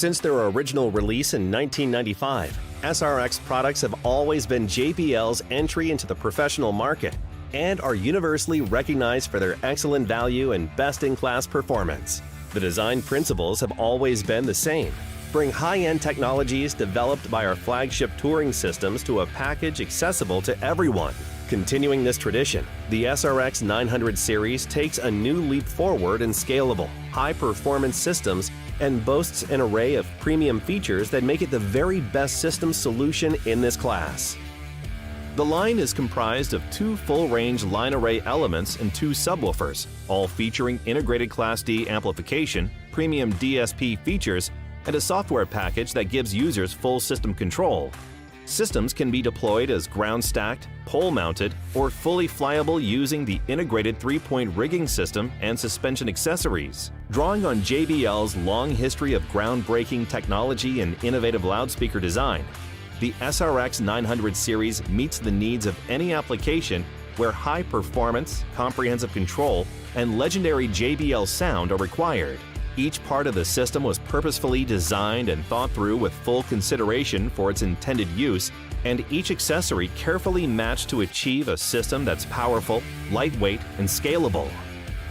Since their original release in 1995, SRX products have always been JBL's entry into the professional market and are universally recognized for their excellent value and best-in-class performance. The design principles have always been the same. Bring high-end technologies developed by our flagship touring systems to a package accessible to everyone. Continuing this tradition, the SRX900 series takes a new leap forward in scalable, high-performance systems and boasts an array of premium features that make it the very best system solution in this class. The line is comprised of two full-range line array elements and two subwoofers, all featuring integrated Class D amplification, premium DSP features, and a software package that gives users full system control. Systems can be deployed as ground-stacked, pole-mounted, or fully flyable using the integrated 3-point rigging system and suspension accessories. Drawing on JBL's long history of groundbreaking technology and innovative loudspeaker design, the SRX900 series meets the needs of any application where high performance, comprehensive control, and legendary JBL sound are required. Each part of the system was purposefully designed and thought through with full consideration for its intended use, and each accessory carefully matched to achieve a system that's powerful, lightweight, and scalable.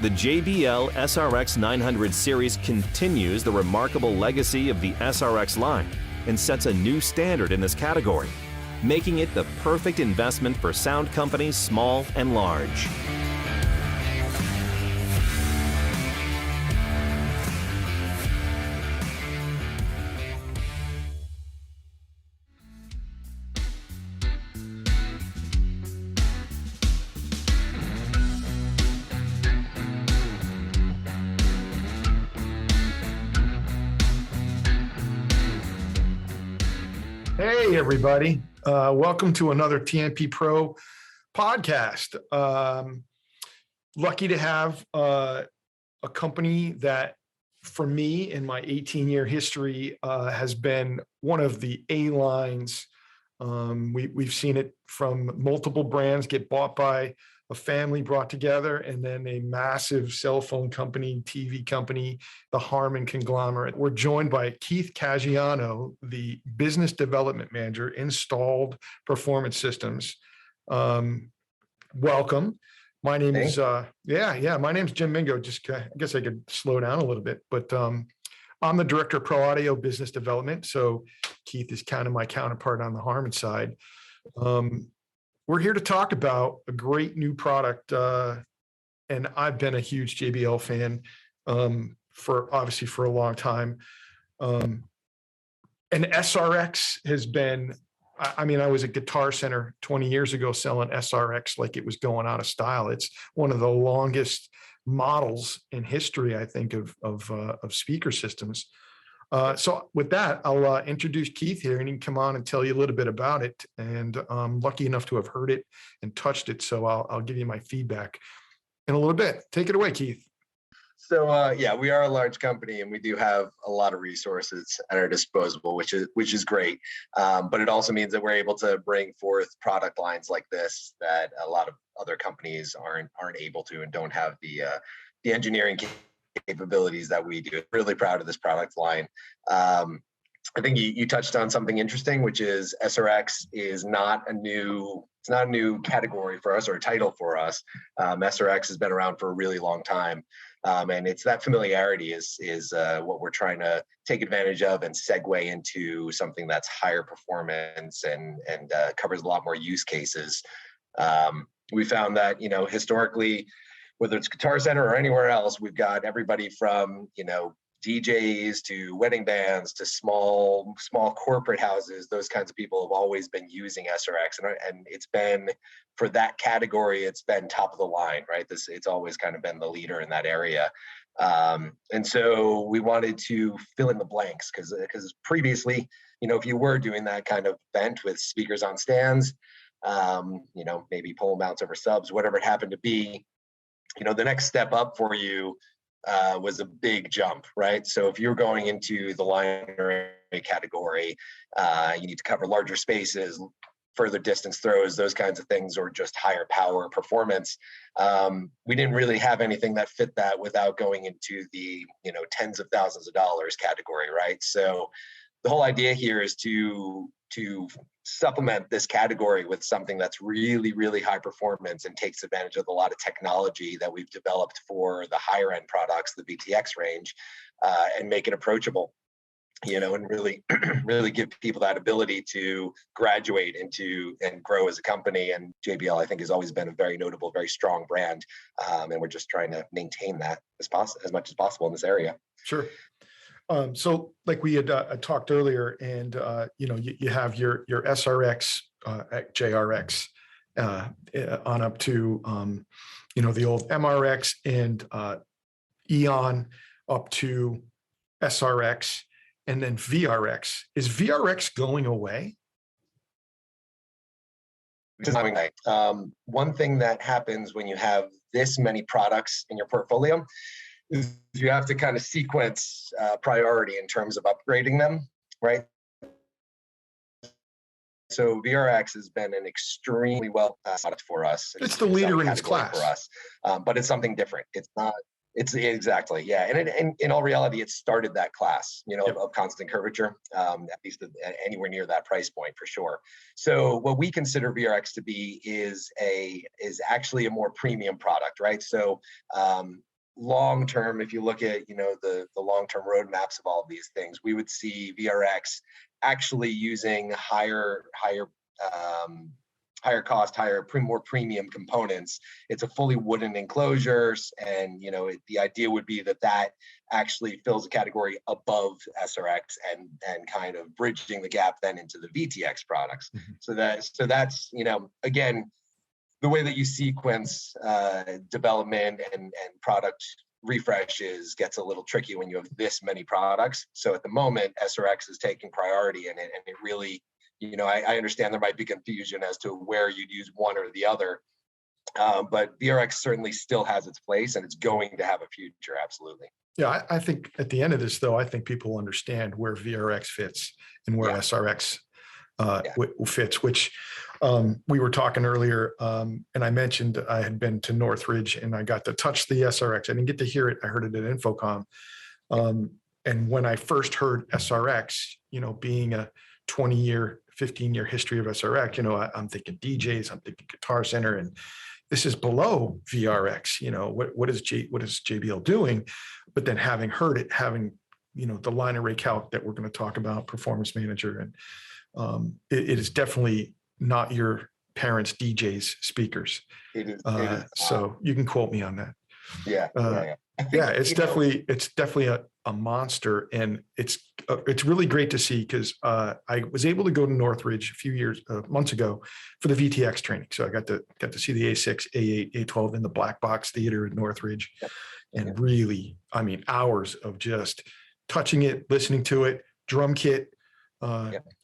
The JBL SRX900 series continues the remarkable legacy of the SRX line and sets a new standard in this category, making it the perfect investment for sound companies small and large. Hey, everybody. Welcome to another TMP-Pro podcast. Lucky to have a company that, for me, in my 18-year history, has been one of the A-lines. We've seen it from multiple brands get bought by a family brought together, and then a massive cell phone company, TV company, the Harman conglomerate. We're joined by Keith Caggiano, the business development manager, installed performance systems. Welcome. My name is my name's Jim Mingo. I guess I could slow down a little bit, but I'm the director of Pro Audio Business Development. So Keith is kind of my counterpart on the Harman side. We're here to talk about a great new product, and I've been a huge JBL fan for a long time. And SRX has been, I was at Guitar Center 20 years ago selling SRX like it was going out of style. It's one of the longest models in history, I think, of speaker systems. So with that, I'll introduce Keith here, and he can come on and tell you a little bit about it. And I'm lucky enough to have heard it and touched it, so I'll give you my feedback in a little bit. Take it away, Keith. So we are a large company, and we do have a lot of resources at our disposal, which is great. But it also means that we're able to bring forth product lines like this that a lot of other companies aren't able to, and don't have the engineering capabilities that we do. Really proud of this product line. I think you touched on something interesting, which is SRX is not a new category for us or a title for us. SRX has been around for a really long time. And it's that familiarity is what we're trying to take advantage of and segue into something that's higher performance and covers a lot more use cases. We found that, historically, whether it's Guitar Center or anywhere else, we've got everybody from, DJs to wedding bands to small corporate houses. Those kinds of people have always been using SRX, and it's been, for that category, it's been top of the line, right? It's always kind of been the leader in that area. And so we wanted to fill in the blanks because previously, if you were doing that kind of event with speakers on stands, maybe pole mounts over subs, whatever it happened to be, the next step up for you was a big jump, right? So if you're going into the line array category, you need to cover larger spaces, further distance throws, those kinds of things, or just higher power performance. We didn't really have anything that fit that without going into the, tens of thousands of dollars category, right? So the whole idea here is to supplement this category with something that's really, really high performance and takes advantage of a lot of technology that we've developed for the higher end products, the VTX range, and make it approachable, and really, really give people that ability to graduate into and grow as a company. And JBL, I think, has always been a very notable, very strong brand. And we're just trying to maintain that as much as possible in this area. Sure. So like we had talked earlier, and you have your SRX, JRX, on up to the old MRX and Eon up to SRX, and then VRX. Is VRX going away? One thing that happens when you have this many products in your portfolio is you have to kind of sequence priority in terms of upgrading them, right? So VRX has been an extremely well product for us. It's the leader in its class for us, but it's something different. It's not. It's exactly, yeah. And in all reality, it started that class, of constant curvature, at least anywhere near that price point for sure. So what we consider VRX to be is actually a more premium product, right? So long term, if you look at the long term roadmaps of all of these things, we would see VRX actually using higher cost, more premium components. It's a fully wooden enclosures, and the idea would be that actually fills a category above SRX and kind of bridging the gap then into the VTX products. Mm-hmm. So that's again, the way that you sequence development and product refreshes gets a little tricky when you have this many products. So at the moment, SRX is taking priority in it, and it really, I understand there might be confusion as to where you'd use one or the other, but VRX certainly still has its place, and it's going to have a future, absolutely. Yeah, I think at the end of this, though, I think people understand where VRX fits and where SRX fits, which we were talking earlier, and I mentioned I had been to Northridge and I got to touch the SRX. I didn't get to hear it. I heard it at Infocom. And when I first heard SRX, being a 20-year, 15-year history of SRX, I'm thinking DJs, I'm thinking Guitar Center, and this is below VRX. What is JBL doing? But then having heard it, having the line array calc that we're going to talk about, Performance Manager, and it is definitely not your parents' DJs speakers. It is. So you can quote me on that. Yeah. Yeah, it's definitely a monster, and it's really great to see, because I was able to go to Northridge a few months ago for the VTX training. So I got to see the A6, A8, A12 in the Black Box Theater at Northridge, and really, hours of just touching it, listening to it, drum kit.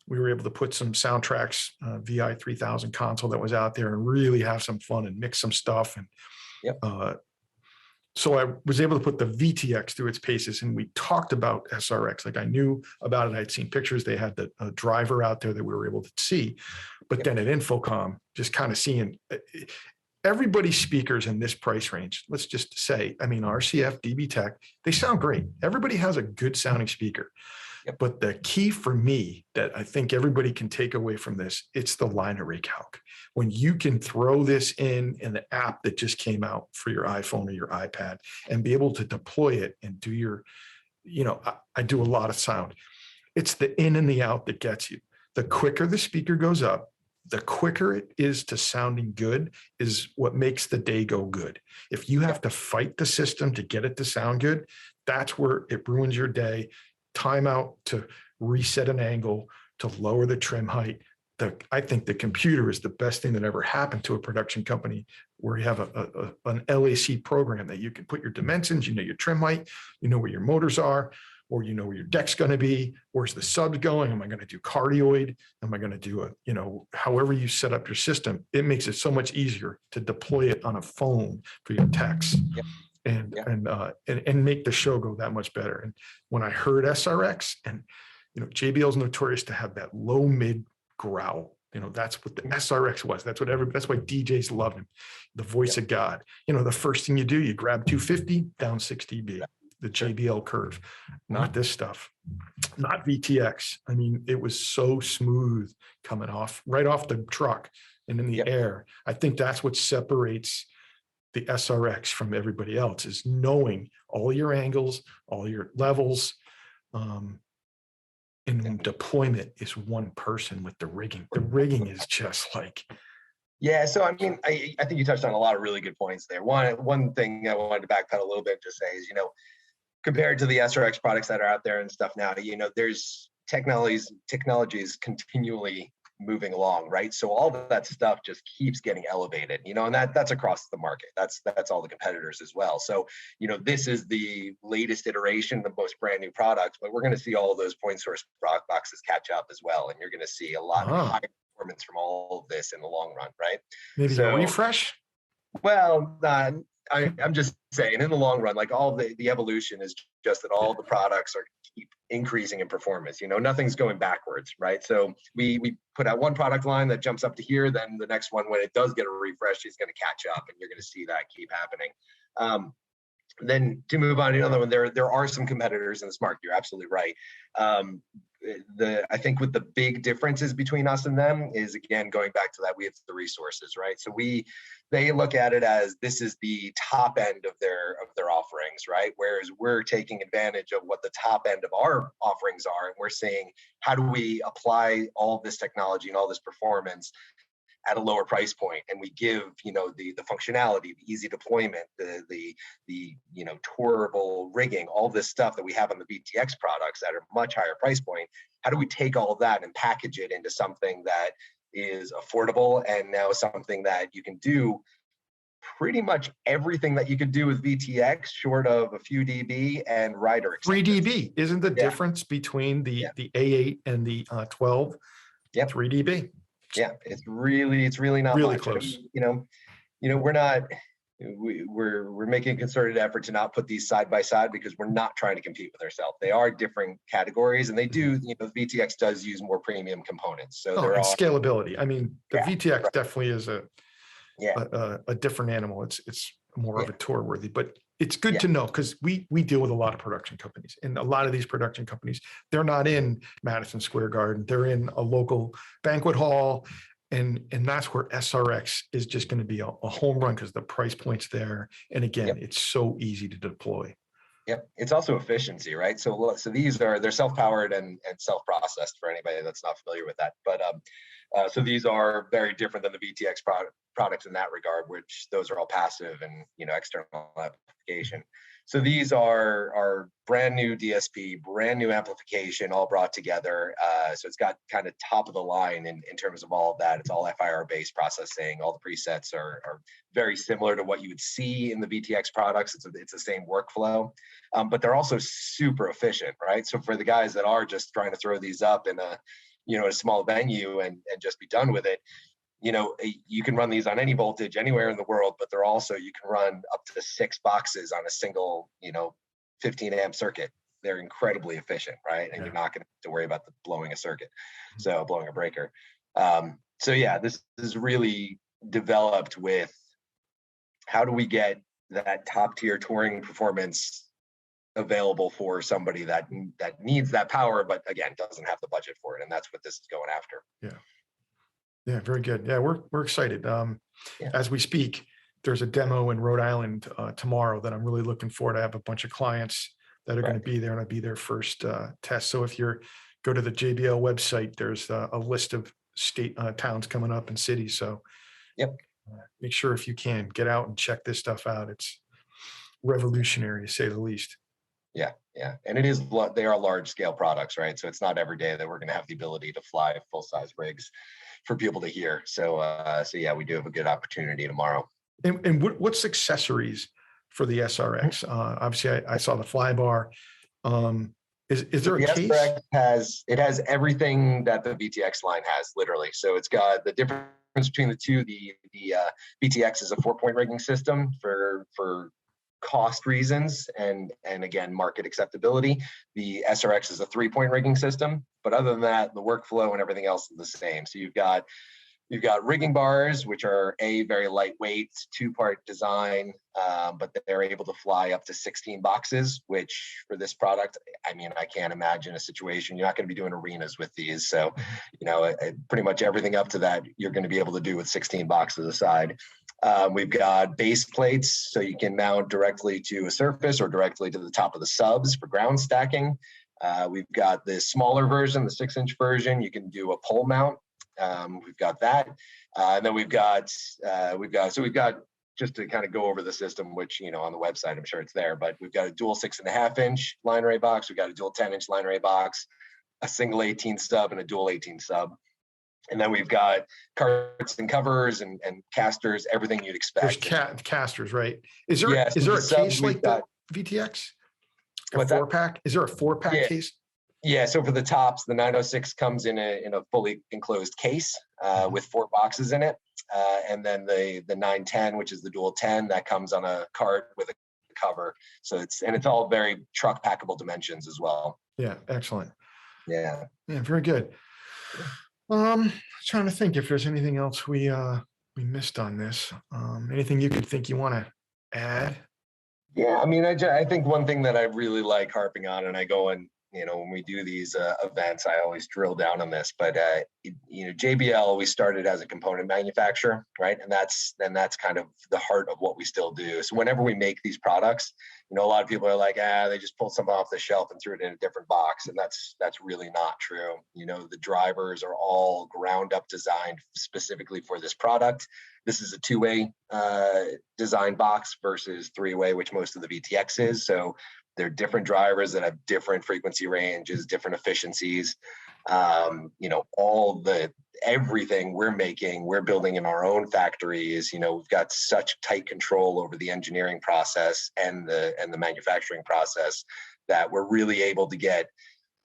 We were able to put some soundtracks, VI 3000 console that was out there, and really have some fun and mix some stuff. And so I was able to put the VTX through its paces, and we talked about SRX. Like, I knew about it. I'd seen pictures. They had the driver out there that we were able to see. But then at Infocom, just kind of seeing everybody's speakers in this price range. Let's just say, RCF, DB Tech, they sound great. Everybody has a good sounding speaker. But the key for me that I think everybody can take away from this, it's the line array calc. When you can throw this in the app that just came out for your iPhone or your iPad, and be able to deploy it and do your, I do a lot of sound. It's the in and the out that gets you. The quicker the speaker goes up, the quicker it is to sounding good, is what makes the day go good. If you have to fight the system to get it to sound good, that's where it ruins your day. Timeout to reset an angle, to lower the trim height. I think the computer is the best thing that ever happened to a production company, where you have an LAC program that you can put your dimensions, your trim height, where your motors are, or where your deck's going to be. Where's the subs going? Am I going to do cardioid? Am I going to do however you set up your system? It makes it so much easier to deploy it on a phone for your techs. And make the show go that much better. And when I heard SRX, and JBL is notorious to have that low mid growl, That's what the SRX was. That's why DJs love him. The voice of God. The first thing you do, you grab 250 down 6 dB, the JBL curve, not this stuff, not VTX. I mean, it was so smooth coming right off the truck and in the air. I think that's what separates the SRX from everybody else, is knowing all your angles, all your levels. And deployment is one person with the rigging. The rigging is just like. Yeah. So, I mean, I think you touched on a lot of really good points there. One thing I wanted to backpedal a little bit, just say is, compared to the SRX products that are out there and stuff now, there's technologies continually moving along, right? So all of that stuff just keeps getting elevated, and that's across the market. That's all the competitors as well. So, this is the latest iteration, the most brand new products, but we're going to see all of those point source boxes catch up as well. And you're going to see a lot higher performance from all of this in the long run, right? Maybe a refresh? Well, I'm just saying, in the long run, like all the evolution is just that all the products are keep increasing in performance. Nothing's going backwards, right? So we put out one product line that jumps up to here, then the next one, when it does get a refresh, is going to catch up, and you're going to see that keep happening. Then to move on to another one, there are some competitors in this market. You're absolutely right. I think with the big differences between us and them is, again, going back to that, we have the resources, right? So they look at it as this is the top end of their offerings, right? Whereas we're taking advantage of what the top end of our offerings are, and we're saying, how do we apply all of this technology and all this performance at a lower price point, and we give the functionality, the easy deployment, the tourable rigging, all this stuff that we have on the VTX products at a much higher price point. How do we take all of that and package it into something that is affordable, and now something that you can do pretty much everything that you could do with VTX, short of a few dB and rider acceptance. 3 dB isn't the difference between the A8 and the 12? 3 dB. Yeah, it's really not really much. close. We're making a concerted effort to not put these side by side, because we're not trying to compete with ourselves. They are different categories, and they do. VTX does use more premium components, so there are scalability. I mean, the VTX definitely is a different animal. It's more of a tour worthy, but it's good to know, because we deal with a lot of production companies, and a lot of these production companies, they're not in Madison Square Garden. They're in a local banquet hall, and that's where SRX is just going to be a home run, because the price point's there. And again, it's so easy to deploy. Yep. It's also efficiency, right? So they're self-powered and self-processed, for anybody that's not familiar with that. But so these are very different than the VTX products in that regard, which those are all passive and external amplification. So these are brand new DSP, brand new amplification, all brought together. So it's got kind of top of the line in terms of all of that. It's all FIR based processing. All the presets are very similar to what you would see in the VTX products. It's the same workflow, but they're also super efficient, right? So for the guys that are just trying to throw these up in a small venue and just be done with it, you can run these on any voltage anywhere in the world, but you can run up to 6 boxes on a single, 15 amp circuit. They're incredibly efficient, right? And you're not going to have to worry about blowing a circuit, so blowing a breaker. This is really developed with how do we get that top tier touring performance available for somebody that needs that power, but again, doesn't have the budget for it. And that's what this is going after. Yeah, very good. Yeah, we're excited. As we speak, there's a demo in Rhode Island tomorrow that I'm really looking forward to. I have a bunch of clients that are going to be there, and it'll be their first test. So if go to the JBL website, there's a list of towns coming up and cities. So make sure, if you can, get out and check this stuff out. It's revolutionary, to say the least. Yeah. And they are large scale products, right? So it's not every day that we're going to have the ability to fly full size rigs for people to hear. So we do have a good opportunity tomorrow. And what's accessories for the SRX? Obviously I saw the fly bar. Is there a case? SRX has everything that the VTX line has, literally. So it's got the difference between the two. The VTX is a 4-point rigging system for cost reasons and again, market acceptability, the SRX is a 3-point rigging system. But other than that, the workflow and everything else is the same. So you've got rigging bars, which are very lightweight, 2-part design, but they're able to fly up to 16 boxes, which for this product, I mean, I can't imagine a situation. You're not going to be doing arenas with these. So, pretty much everything up to that, you're going to be able to do with 16 boxes aside. We've got base plates, so you can mount directly to a surface or directly to the top of the subs for ground stacking. We've got the smaller version, the 6-inch version. You can do a pole mount. We've got that. And then we've got just to kind of go over the system, which, on the website, I'm sure it's there, but we've got a dual 6.5-inch line array box. We've got a dual 10-inch line array box, a single 18 sub and a dual 18 sub. And then we've got carts and covers and casters, everything you'd expect. There's casters, right? Is there a case like the VTX? A 4-pack? Is there a 4-pack case? Yeah, so for the tops, the 906 comes in a fully enclosed case with 4 boxes in it. And then the 910, which is the dual 10, that comes on a cart with a cover. So it's all very truck packable dimensions as well. Yeah, excellent. Yeah, very good. Trying to think if there's anything else we missed on this. Anything you could think you want to add? Yeah, I mean, I think one thing that I really like harping on, and I go and, when we do these events, I always drill down on this, but, JBL, we started as a component manufacturer, right? And that's kind of the heart of what we still do. So whenever we make these products, a lot of people are like, they just pulled something off the shelf and threw it in a different box. And that's really not true. The drivers are all ground up designed specifically for this product. This is a 2-way design box versus 3-way, which most of the VTX is. So they're different drivers that have different frequency ranges, different efficiencies. Everything we're building in our own factories. We've got such tight control over the engineering process and the manufacturing process that we're really able to get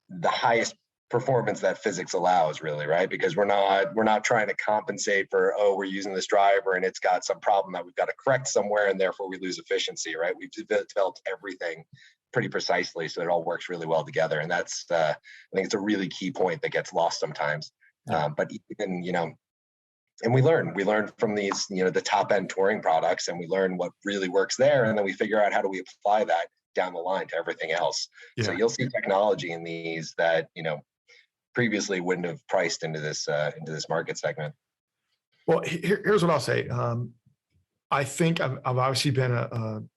the highest performance that physics allows, really, right? Because we're not trying to compensate for, we're using this driver and it's got some problem that we've got to correct somewhere and therefore we lose efficiency, right? We've developed everything pretty precisely so it all works really well together. And that's, I think it's a really key point that gets lost sometimes. But even, and we learn from these, the top end touring products, and we learn what really works there. And then we figure out how do we apply that down the line to everything else. Yeah. So you'll see technology in these that, previously wouldn't have priced into this market segment. Well, here's what I'll say. I think I've obviously been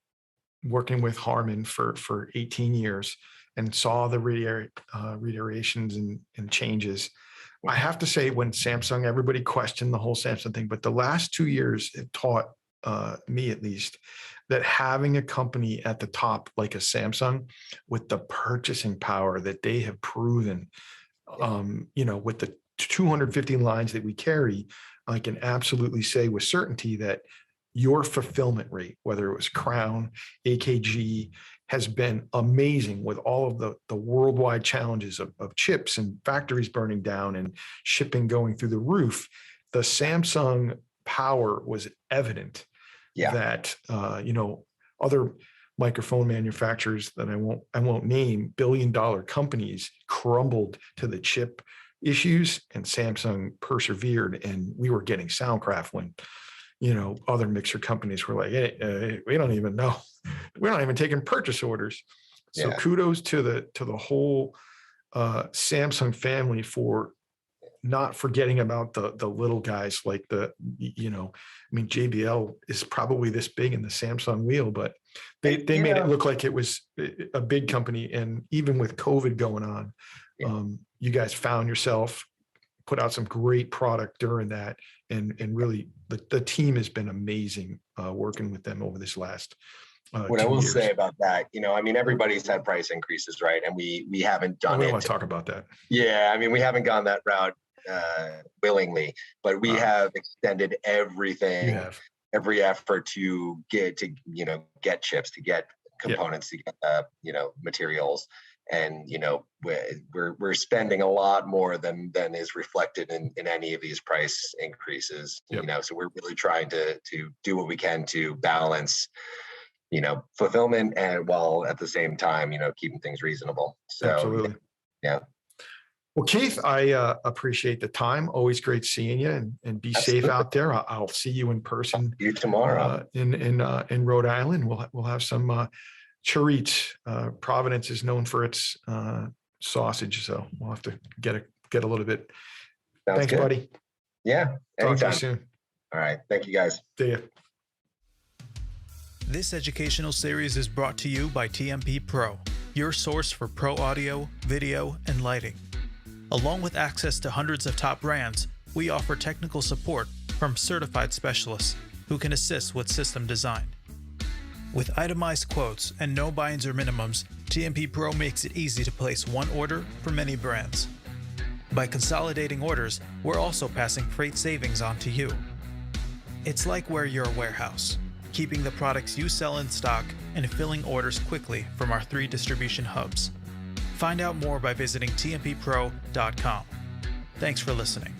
working with Harman for 18 years and saw the reiterations and changes. I have to say, when Samsung, everybody questioned the whole Samsung thing, but the last 2 years it taught me, at least, that having a company at the top like a Samsung with the purchasing power that they have proven, with the 250 lines that we carry, I can absolutely say with certainty that your fulfillment rate, whether it was Crown, AKG, has been amazing with all of the worldwide challenges of chips and factories burning down and shipping going through the roof. The Samsung power was evident. Yeah. That, other microphone manufacturers that I won't name, billion-dollar companies, crumbled to the chip issues, and Samsung persevered, and we were getting Soundcraft when, other mixer companies were like, hey, we don't even know. We're not even taking purchase orders. So kudos to the whole Samsung family for not forgetting about the little guys like JBL is probably this big in the Samsung wheel, but they made it look like it was a big company. And even with COVID going on, you guys found yourself, put out some great product during that. And really the team has been amazing working with them over this last what I will say about that, everybody's had price increases, right? And we haven't done it. We don't want to talk about that. Yeah, we haven't gone that route willingly, but we have extended everything, every effort to get chips, to get components, to get materials, and we're spending a lot more than is reflected in any of these price increases. So we're really trying to do what we can to balance fulfillment, and while at the same time, keeping things reasonable. So, Absolutely. yeah. Well, Keith, I appreciate the time. Always great seeing you, and be Absolutely. safe out there. I'll see you in person You tomorrow. in Rhode Island. We'll have some chorizo. Providence is known for its sausage, so we'll have to get a little bit. Sounds Thanks, good. buddy. Yeah. Talk to Anytime. you soon. All right. Thank you, guys. See ya. This educational series is brought to you by TMP-Pro, your source for pro audio, video, and lighting. Along with access to hundreds of top brands, we offer technical support from certified specialists who can assist with system design. With itemized quotes and no binds or minimums, TMP-Pro makes it easy to place one order for many brands. By consolidating orders, we're also passing freight savings on to you. It's like we're your warehouse, keeping the products you sell in stock and filling orders quickly from our 3 distribution hubs. Find out more by visiting tmpro.com. Thanks for listening.